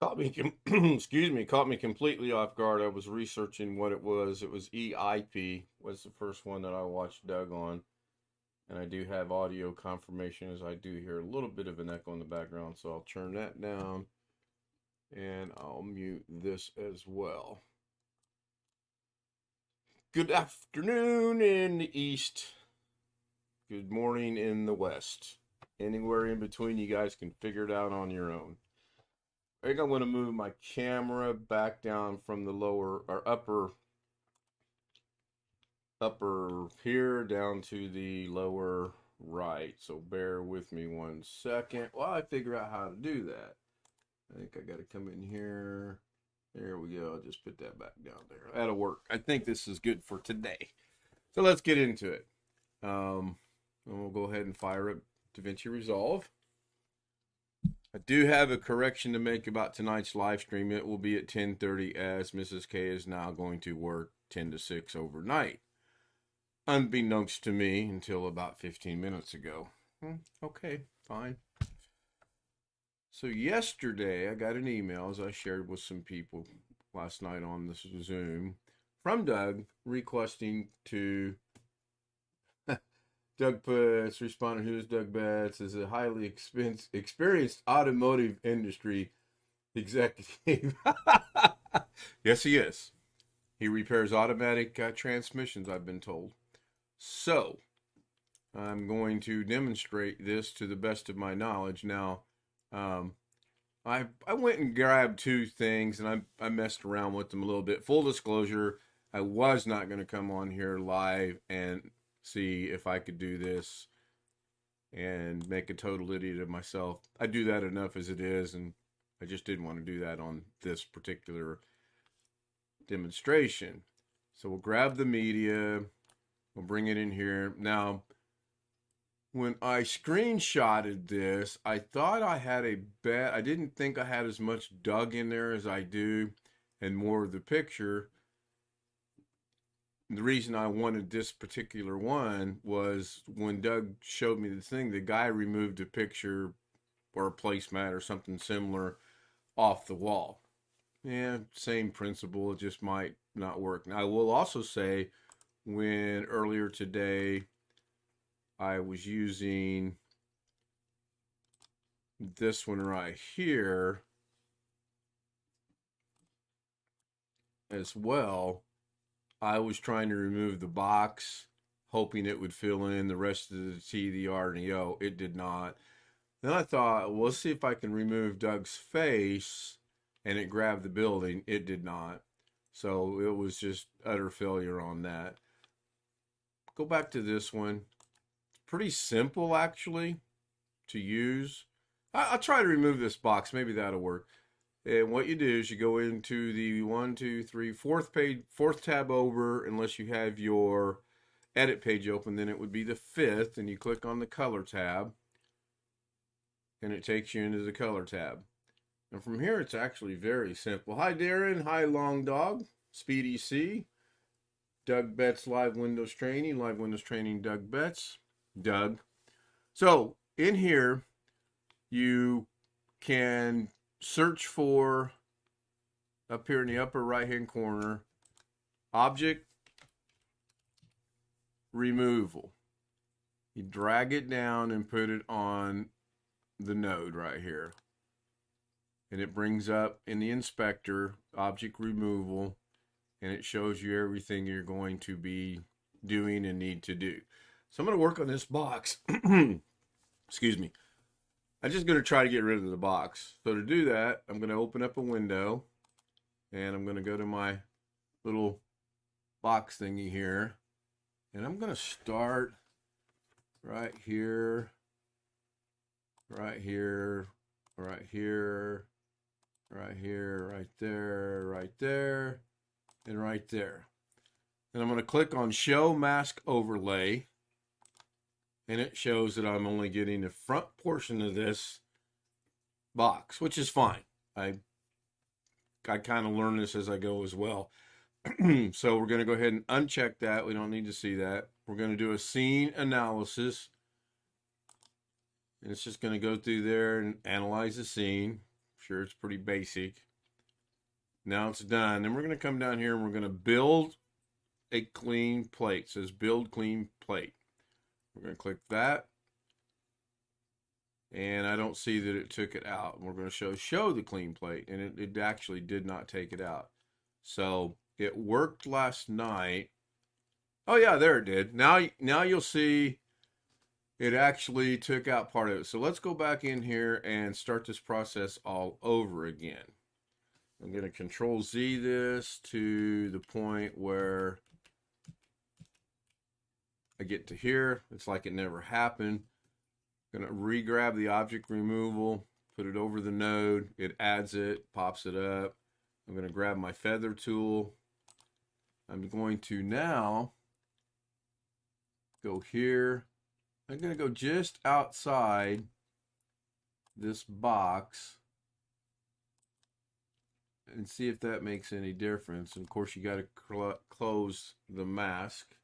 Caught me, excuse me, caught me completely off guard. I was researching what it was. It was EIP was the first one that I watched Doug on, and I do have audio confirmation as I do hear a little bit of an echo in the background. So I'll turn that down, and I'll mute this as well. Good afternoon in the east. Good morning in the west. Anywhere in between, you guys can figure it out on your own. I think I'm going to move my camera back down from the lower or upper here down to the lower right. So bear with me 1 second while I figure out how to do that. I think I got to come in here. There we go. I'll just put that back down there. That'll work. I think this is good for today. So let's get into it. And we'll go ahead and fire up Davinci Resolve. I do have a correction to make about tonight's live stream. It will be at 10:30 as Mrs. K is now going to work 10 to 6 overnight. Unbeknownst to me until about 15 minutes ago. Okay, fine. So yesterday I got an email, as I shared with some people last night on this Zoom, from Doug requesting to Doug puts, responding, who is Doug Betts, is a highly experienced automotive industry executive. Yes, he is. He repairs automatic transmissions, I've been told. So, I'm going to demonstrate this to the best of my knowledge. Now, I went and grabbed two things, and I messed around with them a little bit. Full disclosure, I was not going to come on here live and see if I could do this and make a total idiot of myself. I do that enough as it is, and I just didn't want to do that on this particular demonstration. So we'll grab the media, we'll bring it in here. Now, when I screenshotted this, I thought I had a I didn't think I had as much Doug in there as I do, and more of the picture. The reason I wanted this particular one was when Doug showed me the thing, the guy removed a picture or a placemat or something similar off the wall. Yeah, same principle, it just might not work. Now, I will also say, when earlier today I was using this one right here as well, I was trying to remove the box, hoping it would fill in the rest of the T, the R, and the O. It did not. Then I thought, well, let's see if I can remove Doug's face, and it grabbed the building. It did not. So it was just utter failure on that. Go back to this one. Pretty simple, actually, to use. I'll try to remove this box. Maybe that'll work. And what you do is you go into the 1, 2, 3, fourth page, fourth tab over, unless you have your edit page open, then it would be the fifth, and you click on the color tab, and it takes you into the color tab. And from here, it's actually very simple. Hi, Darren. Hi, Long Dog. Speedy C. Doug Betts Live Windows Training. Live Windows Training, Doug Betts. Doug. So, in here, you can search for, up here in the upper right hand corner, object removal. You drag it down and put it on the node right here, and it brings up in the inspector object removal, and it shows you everything you're going to be doing and need to do. So I'm going to work on this box. Excuse me. I'm just going to try to get rid of the box. So to do that, I'm going to open up a window, and I'm going to go to my little box thingy here, and I'm going to start right here, right here, right here, right here, right there, right there, and right there. And I'm going to click on Show Mask Overlay, and it shows that I'm only getting the front portion of this box, which is fine. I kind of learn this as I go as well. So we're going to go ahead and uncheck that. We don't need to see that. We're going to do a scene analysis. And it's just going to go through there and analyze the scene. sure it's pretty basic. Now it's done. Then we're going to come down here and we're going to build a clean plate. It says build clean plate. We're going to click that. And I don't see that it took it out. We're going to show the clean plate, and it actually did not take it out. So it worked last night. Oh yeah, there it did. Now you'll see it actually took out part of it. So let's go back in here and start this process all over again. I'm going to Control Z this to the point where I get to here. It's like it never happened. I'm going to re-grab the object removal, put it over the node. It adds it, pops it up. I'm going to grab my feather tool. I'm going to now go here. I'm going to go just outside this box and see if that makes any difference. And of course, you got to close the mask.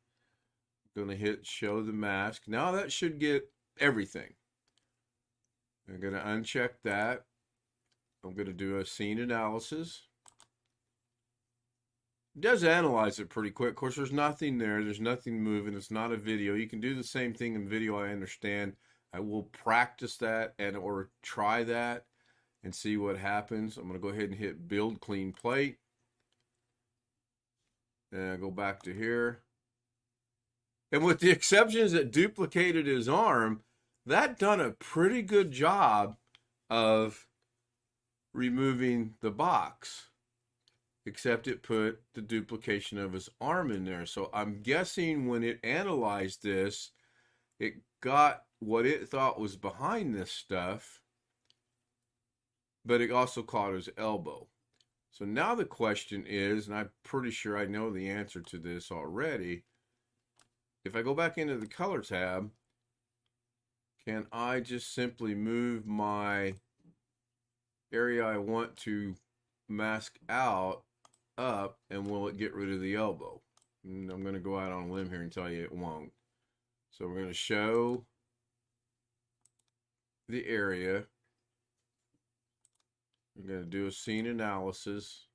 I'm going to hit show the mask. Now that should get everything. I'm going to uncheck that. I'm going to do a scene analysis. It does analyze it pretty quick. Of course, there's nothing there. There's nothing moving. It's not a video. You can do the same thing in video, I understand. I will practice that or try that and see what happens. I'm going to go ahead and hit build clean plate. And I go back to here. And with the exceptions that duplicated his arm, that done a pretty good job of removing the box. Except it put the duplication of his arm in there. So I'm guessing when it analyzed this, it got what it thought was behind this stuff, but it also caught his elbow. So now the question is, and I'm pretty sure I know the answer to this already, if I go back into the color tab, can I just simply move my area I want to mask out up, and will it get rid of the elbow? And I'm going to go out on a limb here and tell you it won't. So we're going to show the area. We're going to do a scene analysis.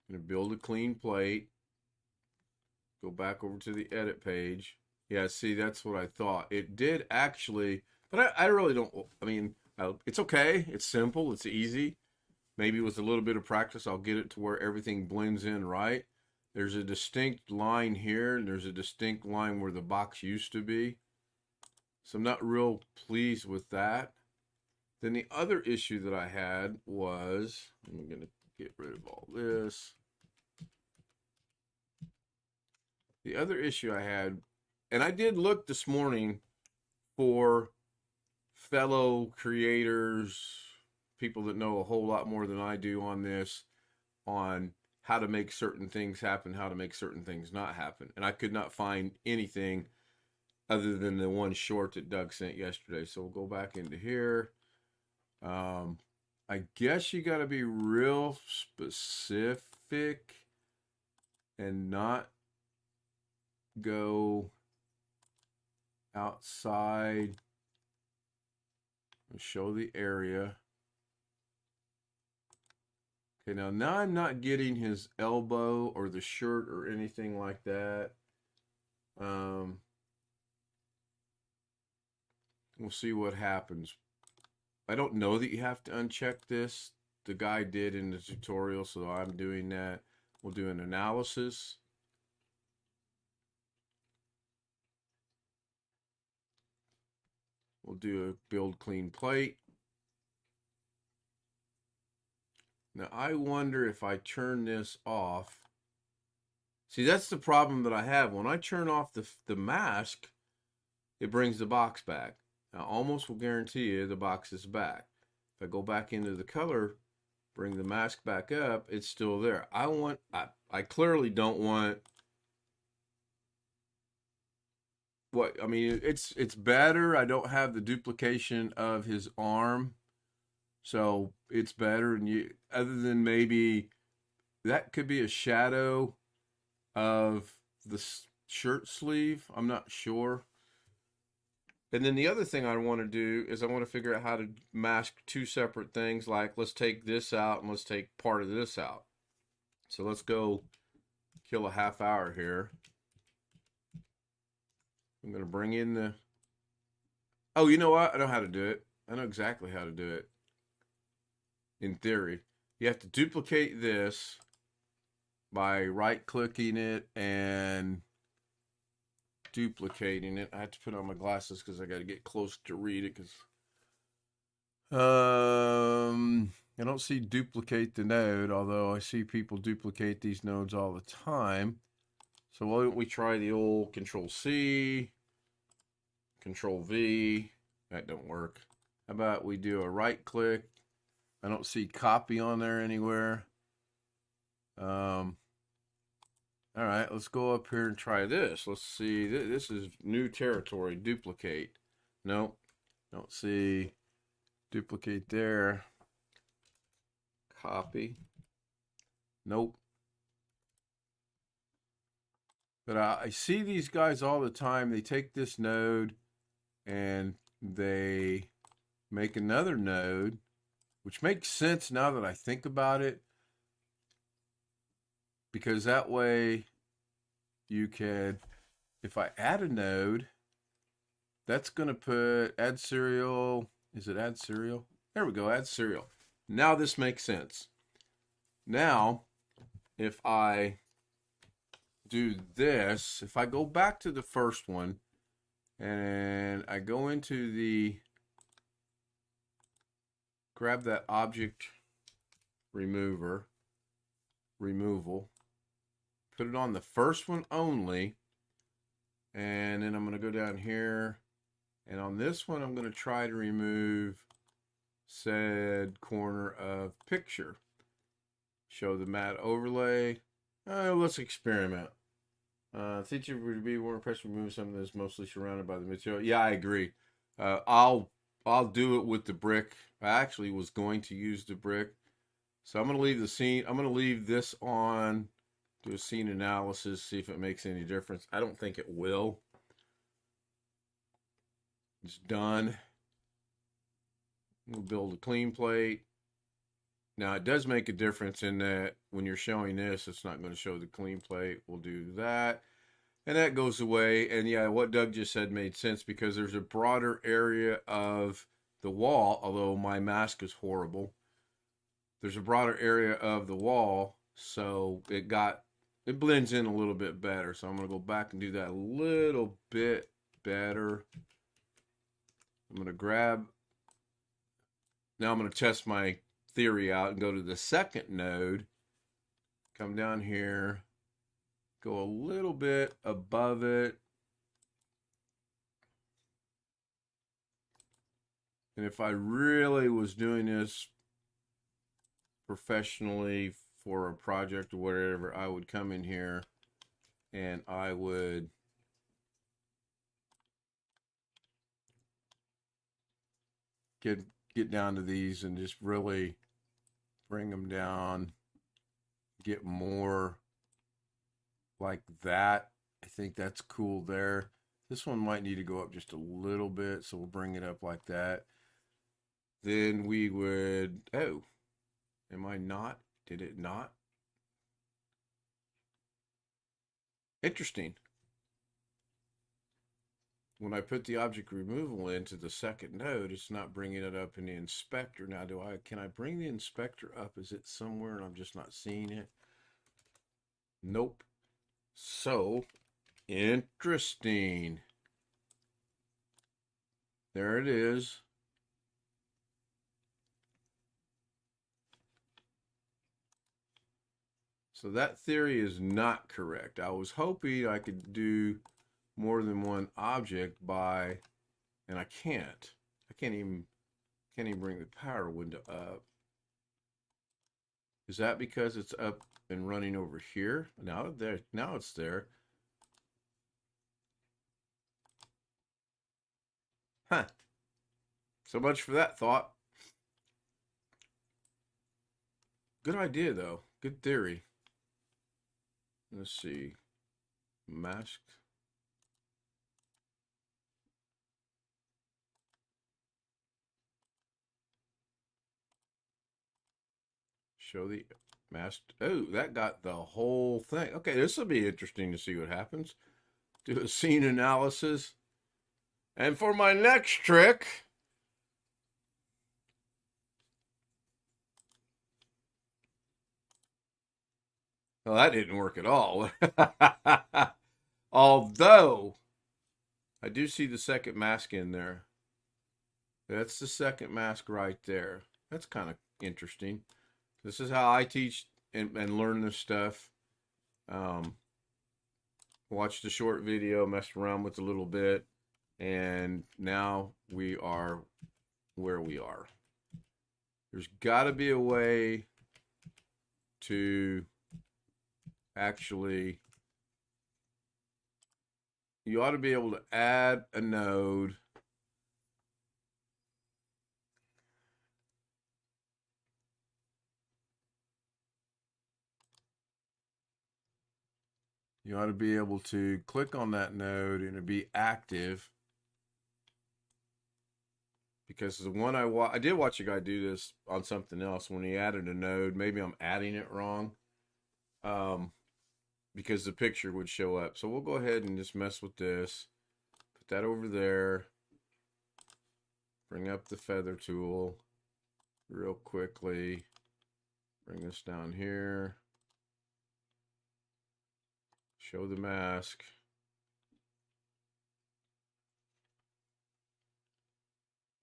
I'm going to build a clean plate. Go back over to the edit page. Yeah, see, that's what I thought. It did actually, but I really don't, I mean, it's okay. It's simple. It's easy. Maybe with a little bit of practice, I'll get it to where everything blends in right. There's a distinct line here, and there's a distinct line where the box used to be. So I'm not real pleased with that. Then the other issue that I had was, I'm going to get rid of all this. The other issue I had, and I did look this morning for fellow creators, people that know a whole lot more than I do on this, on how to make certain things happen, how to make certain things not happen. And I could not find anything other than the one short that Doug sent yesterday. So we'll go back into here. I guess you got to be real specific and not go outside. Show the area. Okay, now I'm not getting his elbow or the shirt or anything like that. We'll see what happens. I don't know that you have to uncheck this. The guy did in the tutorial, so I'm doing that. We'll do an analysis. We'll do a build clean plate. Now I wonder if I turn this off. See, that's the problem that I have. When I turn off the mask, it brings the box back. I almost will guarantee you the box is back. If I go back into the color, bring the mask back up, it's still there. I clearly don't want what, I mean, it's better. I don't have the duplication of his arm, so it's better. And other than maybe that could be a shadow of the shirt sleeve. I'm not sure. And then the other thing I want to do is I want to figure out how to mask two separate things. Like, let's take this out and let's take part of this out. So let's go kill a half hour here. I'm going to bring in the... Oh, you know what? I know how to do it. I know exactly how to do it. In theory. You have to duplicate this by right-clicking it and duplicating it. I have to put on my glasses because I got to get close to read it. Because I don't see duplicate the node, although I see people duplicate these nodes all the time. So why don't we try the old Control-C, Control-V. That don't work. How about we do a right-click? I don't see copy on there anywhere. All right, let's go up here and try this. Let's see. This is new territory. Duplicate. Nope. Don't see. Duplicate there. Copy. Nope. But I see these guys all the time. They take this node and they make another node, which makes sense now that I think about it. Because that way you can, if I add a node, that's going to put add serial. Is it add serial? There we go, add serial. Now this makes sense. Now, if I do this, if I go back to the first one and I go into the, grab that object removal, put it on the first one only, and then I'm going to go down here, and on this one I'm going to try to remove said corner of picture. Show the matte overlay. Let's experiment. Teacher would be more impressed with removing something that's mostly surrounded by the material. Yeah, I agree. I'll do it with the brick. I actually was going to use the brick. So I'm going to leave the scene. I'm going to leave this on, do a scene analysis, see if it makes any difference. I don't think it will. It's done. We'll build a clean plate. Now it does make a difference in that when you're showing this, it's not going to show the clean plate. We'll do that. And that goes away. And yeah, what Doug just said made sense because there's a broader area of the wall, although my mask is horrible. There's a broader area of the wall, so it blends in a little bit better. So I'm going to go back and do that a little bit better. I'm going to grab, now I'm going to test my theory out and go to the second node, come down here, go a little bit above it. And if I really was doing this professionally for a project or whatever, I would come in here and I would get down to these and just really bring them down, get more like that. I think that's cool there. This one might need to go up just a little bit, so we'll bring it up like that. Then we would, oh, am I not? Did it not? Interesting. When I put the object removal into the second node, it's not bringing it up in the inspector. Now, can I bring the inspector up? Is it somewhere and I'm just not seeing it? Nope. So, interesting. There it is. So that theory is not correct. I was hoping I could do more than one object by, and I can't. I can't even bring the power window up. Is that because it's up and running over here? Now it's there. Huh. So much for that thought. Good idea though. Good theory. Let's see. Mask. Show the mask. Oh, that got the whole thing. Okay, this will be interesting to see what happens. Do a scene analysis. And for my next trick, well, that didn't work at all. Although, I do see the second mask in there. That's the second mask right there. That's kind of interesting. This is how I teach and learn this stuff. Watched the short video, messed around with it a little bit, and now we are where we are. There's got to be a way to actually, you ought to be able to add a node. You ought to be able to click on that node and it'd be active. Because the one I did watch a guy do this on something else when he added a node. Maybe I'm adding it wrong. Because the picture would show up. So we'll go ahead and just mess with this. Put that over there. Bring up the feather tool real quickly. Bring this down here. Show the mask.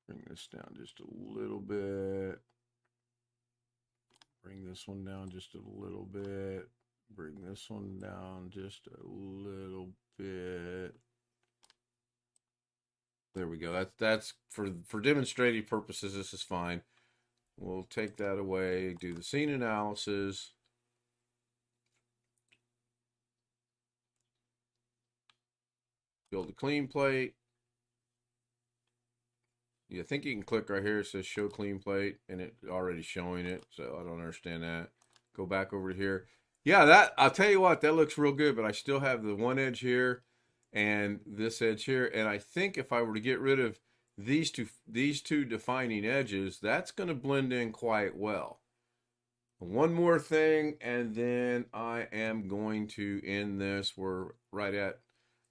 Bring this down just a little bit. Bring this one down just a little bit. Bring this one down just a little bit. There we go. That's for demonstrative purposes, this is fine. We'll take that away, do the scene analysis. Build a clean plate. I think you can click right here. It says show clean plate, and it's already showing it. So I don't understand that. Go back over to here. Yeah, I'll tell you what, that looks real good, but I still have the one edge here and this edge here. And I think if I were to get rid of these two defining edges, that's going to blend in quite well. One more thing, and then I am going to end this. We're right at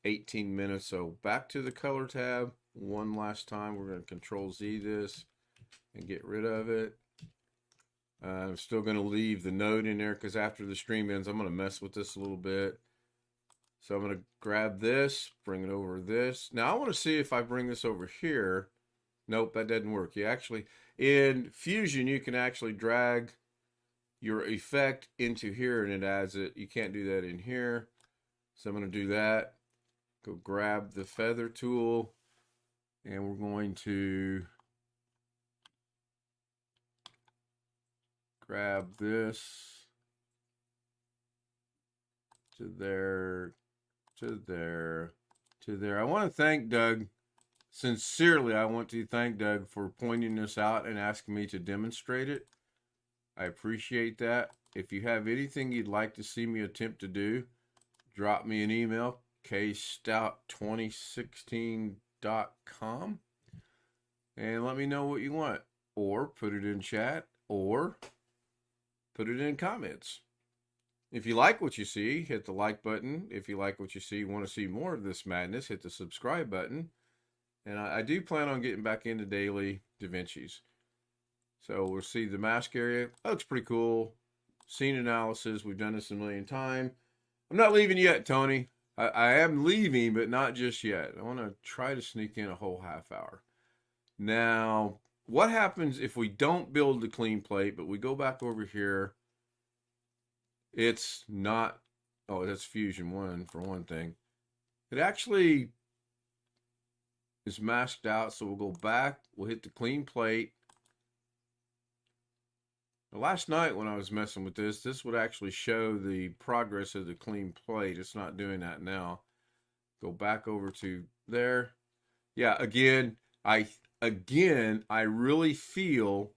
18 minutes. So back to the color tab one last time. We're going to Control Z this and get rid of it. I'm still going to leave the node in there because after the stream ends, I'm going to mess with this a little bit. So I'm going to grab this, bring it over this. Now I want to see if I bring this over here. Nope, that doesn't work. You actually, in Fusion, you can actually drag your effect into here and it adds it. You can't do that in here. So I'm going to do that. Go grab the feather tool and we're going to grab this to there, to there, to there. I want to thank Doug. Sincerely, I want to thank Doug for pointing this out and asking me to demonstrate it. I appreciate that. If you have anything you'd like to see me attempt to do, drop me an email, kstout2016.com, and let me know what you want. Or put it in chat, or put it in comments. If you like what you see, hit the like button. If you like what you see, want to see more of this madness, hit the subscribe button. And I do plan on getting back into daily Davinci's. So we'll see the mask area. That looks pretty cool. Scene analysis. We've done this a million times. I'm not leaving yet, Tony. I am leaving, but not just yet. I want to try to sneak in a whole half hour. Now, what happens if we don't build the clean plate, but we go back over here? It's not, oh, that's Fusion 1 for one thing. It actually is masked out, so we'll go back. We'll hit the clean plate. Last night when I was messing with this would actually show the progress of the clean plate. It's not doing that now. Go back over to there. Yeah, again, I really feel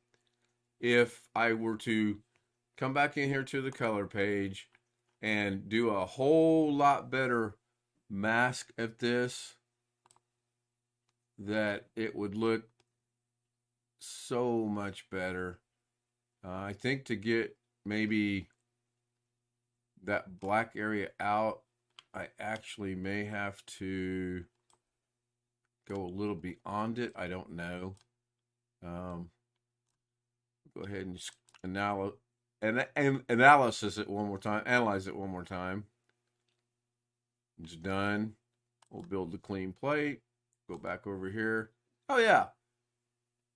if I were to come back in here to the color page and do a whole lot better mask at this, that it would look so much better. I think to get maybe that black area out, I actually may have to go a little beyond it. I don't know. Go ahead and analyze it one more time. Analyze it one more time. It's done. We'll build the clean plate. Go back over here. Oh yeah.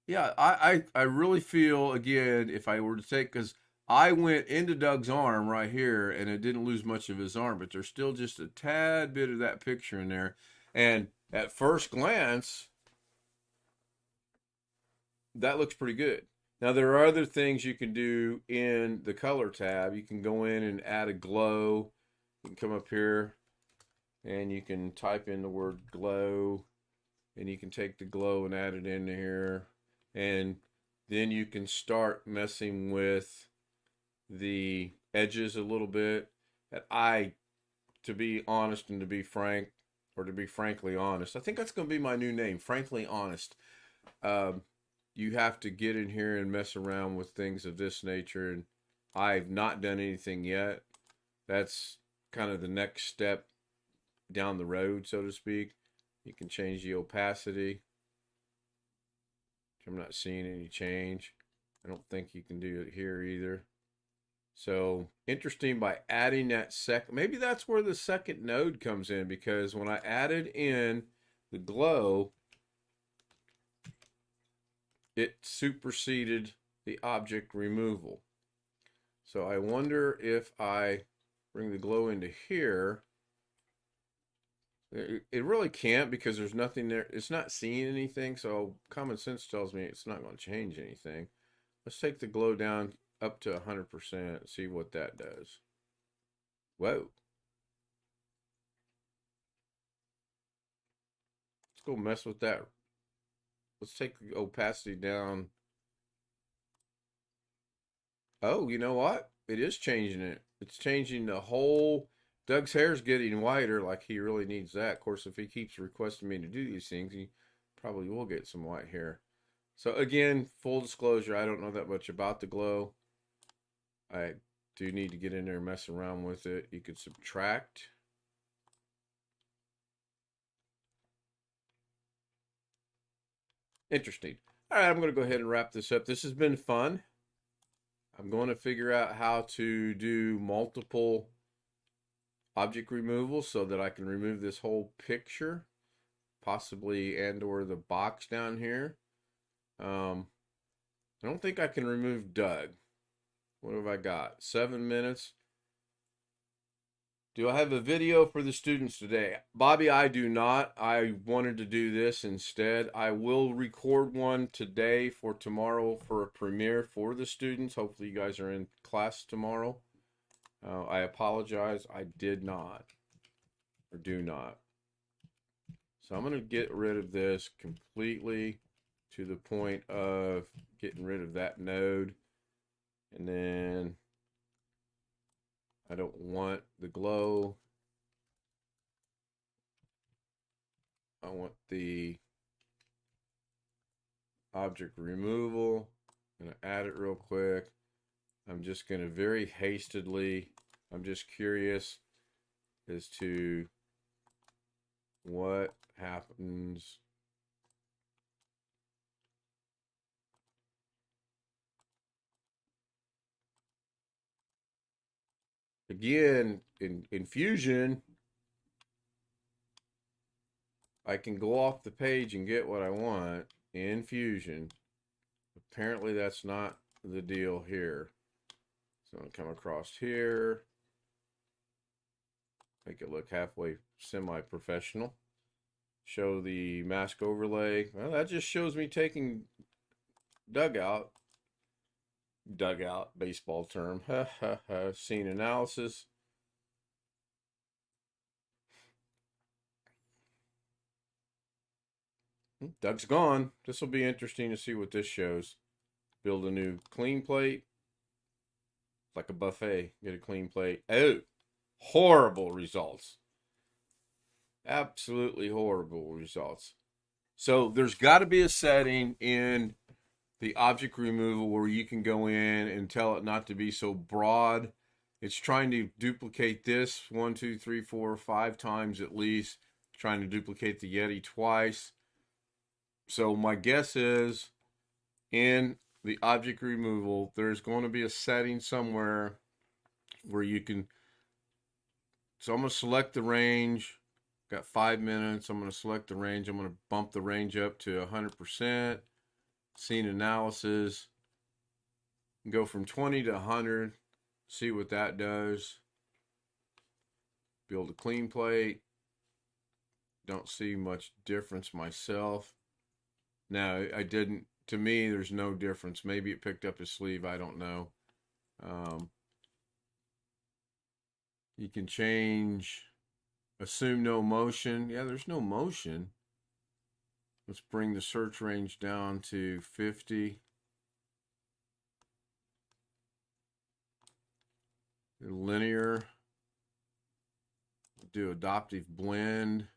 Yeah, I really feel, again, if I were to take, because I went into Doug's arm right here and it didn't lose much of his arm, but there's still just a tad bit of that picture in there. And at first glance, that looks pretty good. Now, there are other things you can do in the color tab. You can go in and add a glow. You can come up here and you can type in the word glow, and you can take the glow and add it in here. And then you can start messing with the edges a little bit. And to be honest and to be frank, or to be frankly honest, I think that's going to be my new name, Frankly Honest. You have to get in here and mess around with things of this nature, and I've not done anything yet. That's kind of the next step down the road, so to speak. You can change the opacity. I'm not seeing any change. I don't think you can do it here either. So interesting, by adding that maybe that's where the second node comes in, because when I added in the glow, it superseded the object removal. So I wonder if I bring the glow into here. It really can't, because there's nothing there. It's not seeing anything, so common sense tells me it's not going to change anything. Let's take the glow down up to 100% and see what that does. Whoa. Let's go mess with that. Let's take the opacity down. Oh, you know what? It is changing it. It's changing the whole. Doug's hair's getting whiter, like he really needs that. Of course, if he keeps requesting me to do these things, he probably will get some white hair. So again, full disclosure, I don't know that much about the glow. I do need to get in there and mess around with it. You could subtract. Interesting. All right, I'm going to go ahead and wrap this up. This has been fun. I'm going to figure out how to do multiple object removal so that I can remove this whole picture, possibly, and or the box down here. I don't think I can remove Doug. What have I got? 7 minutes. Do I have a video for the students today? Bobby, I do not. I wanted to do this instead. I will record one today for tomorrow for a premiere for the students. Hopefully you guys are in class tomorrow. I apologize. I did not, or do not. So I'm going to get rid of this completely to the point of getting rid of that node. And then I don't want the glow. I want the object removal. I'm going to add it real quick. I'm just going to very hastily, I'm just curious as to what happens. Again, in Fusion, I can go off the page and get what I want in Fusion. Apparently that's not the deal here. So I'm going to come across here, make it look halfway semi-professional, show the mask overlay. Well, that just shows me taking dugout, baseball term, scene analysis. Doug's gone. This will be interesting to see what this shows. Build a new clean plate. Like a buffet, get a clean plate. Oh, horrible results. Absolutely horrible results. So there's got to be a setting in the object removal where you can go in and tell it not to be so broad. It's trying to duplicate this 1, 2, 3, 4, 5 times at least. Trying to duplicate the Yeti twice. So my guess is in the object removal, there's going to be a setting somewhere where you can. So I'm going to select the range. Got 5 minutes. I'm going to select the range. I'm going to bump the range up to 100%. Scene analysis. Go from 20 to 100. See what that does. Build a clean plate. Don't see much difference myself. Now, I didn't. To me, there's no difference. Maybe it picked up his sleeve. I don't know. You can change. Assume no motion. Yeah, there's no motion. Let's bring the search range down to 50. Linear. Do adaptive blend.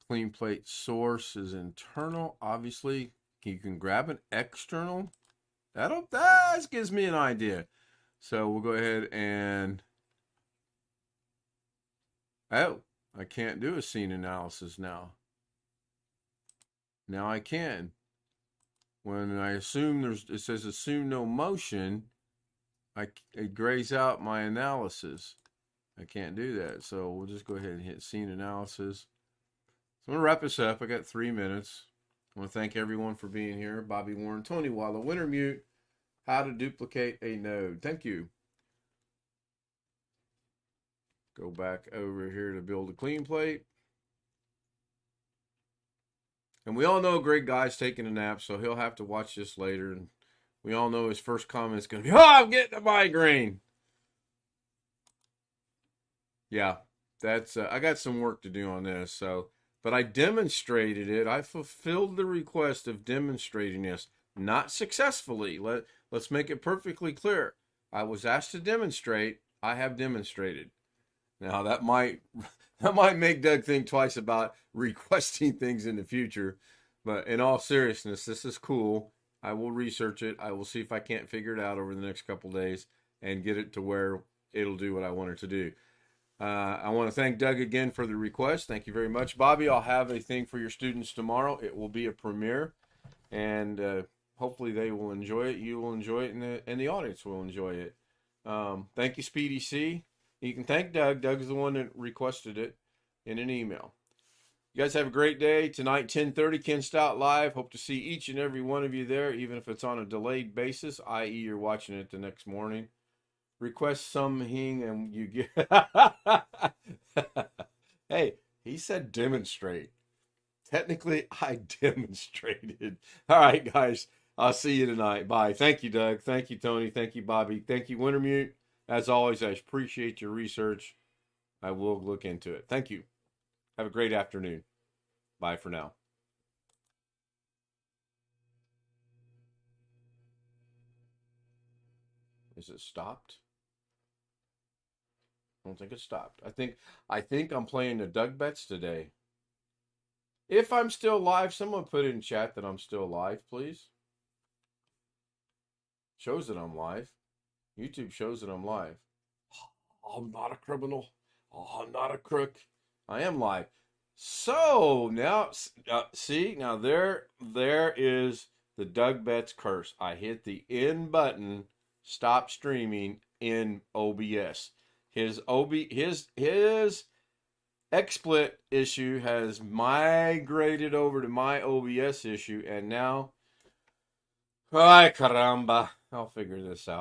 Clean plate source is internal. Obviously, you can grab an external. That gives me an idea. So we'll go ahead and. Oh, I can't do a scene analysis now. Now I can. When I assume it says assume no motion, it grays out my analysis. I can't do that. So we'll just go ahead and hit scene analysis. So I'm going to wrap this up. I got 3 minutes. I want to thank everyone for being here. Bobby Warren, Tony Walla, Wintermute, how to duplicate a node. Thank you. Go back over here to build a clean plate. And we all know Greg Guy's taking a nap, so he'll have to watch this later. And we all know his first comment is going to be, "Oh, I'm getting a migraine." Yeah, that's I got some work to do on this. But I demonstrated it. I fulfilled the request of demonstrating this, not successfully. Let's make it perfectly clear. I was asked to demonstrate. I have demonstrated. Now that might make Doug think twice about requesting things in the future, but in all seriousness, this is cool. I will research it. I will see if I can't figure it out over the next couple days and get it to where it'll do what I want it to do. I want to thank Doug again for the request. Thank you very much. Bobby, I'll have a thing for your students tomorrow. It will be a premiere, and hopefully they will enjoy it. You will enjoy it, and the audience will enjoy it. Thank you, Speedy C. You can thank Doug. Doug's the one that requested it in an email. You guys have a great day. Tonight, 10:30, Ken Stout Live. Hope to see each and every one of you there, even if it's on a delayed basis, i.e. you're watching it the next morning. Request something and you get... Hey, he said demonstrate. Technically, I demonstrated. All right, guys. I'll see you tonight. Bye. Thank you, Doug. Thank you, Tony. Thank you, Bobby. Thank you, Wintermute. As always, I appreciate your research. I will look into it. Thank you. Have a great afternoon. Bye for now. Is it stopped? I don't think it stopped. I think I'm playing the Doug bets today. If I'm still live, someone put in chat that I'm still live, please. Shows that I'm live. YouTube shows that I'm live. Oh, I'm not a criminal. Oh, I'm not a crook. I am live. So now, see, now there is the Doug Betts curse. I hit the end button, stop streaming in OBS. His XSplit issue has migrated over to my OBS issue, and now, ay caramba, I'll figure this out.